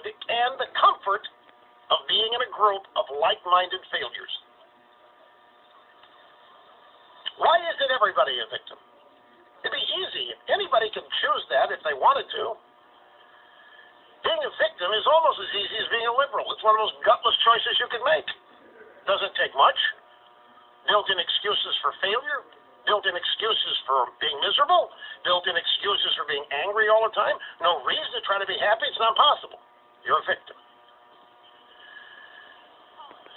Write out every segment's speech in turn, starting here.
good and the comfort of being in a group of like-minded failures. Why isn't everybody a victim? It'd be easy. Anybody can choose that if they wanted to. Being a victim is almost as easy as being a liberal. It's one of those gutless choices you can make. Doesn't take much. Built-in excuses for failure, built-in excuses for being miserable, built-in excuses for being angry all the time. No reason to try to be happy. It's not possible. You're a victim.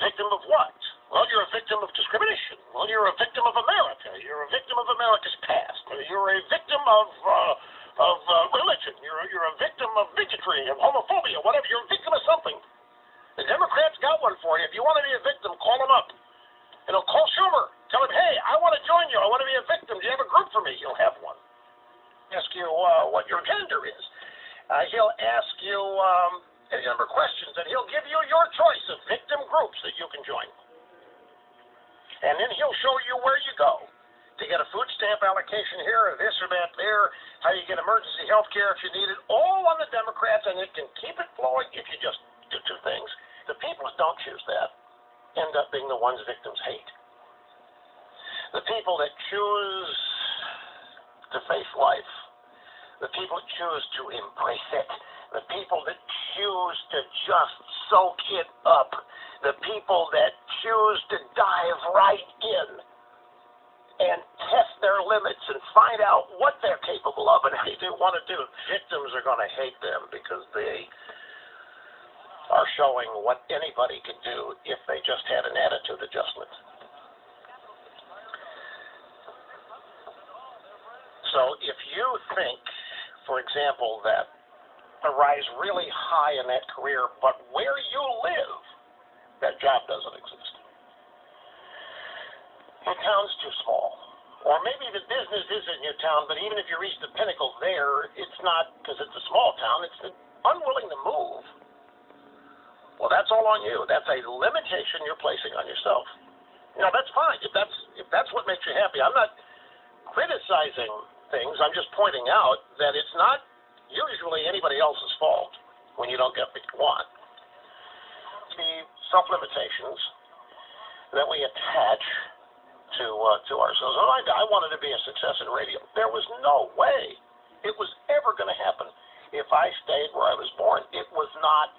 Victim of what? Well, you're a victim of discrimination. Well, you're a victim of America. You're a victim of America's past. You're a victim of religion. You're a victim of bigotry, of homophobia, whatever. You're a victim of something. The Democrats got one for you. If you want to be a victim, call them up. Call Schumer. Tell him, hey, I want to join you. I want to be a victim. Do you have a group for me? He'll have one. Ask you what your gender is. He'll ask you any number of questions, and he'll give you your choice of victim groups that you can join. And then he'll show you where you go to get a food stamp allocation here or this or that there, how you get emergency health care if you need it, all on the Democrats, and it can keep it flowing if you just do two things. The people that don't choose that end up being the ones victims hate. The people that choose to face life, the people that choose to embrace it, the people that choose to just soak it up, the people that choose to dive right in and test their limits and find out what they're capable of and how they want to do. Victims are going to hate them because they are showing what anybody can do if they just had an attitude adjustment. So if you think, for example, that a rise really high in that career, but where you live, that job doesn't exist. Your town's too small. Or maybe the business is in your town, but even if you reach the pinnacle there, it's not because it's a small town. It's unwilling to move. Well, that's all on you. That's a limitation you're placing on yourself. Now, that's fine. If that's what makes you happy. I'm not criticizing things. I'm just pointing out that it's not usually anybody else's fault when you don't get what you want. The self-limitations that we attach to ourselves. I wanted to be a success in radio. There was no way it was ever going to happen if I stayed where I was born. It was not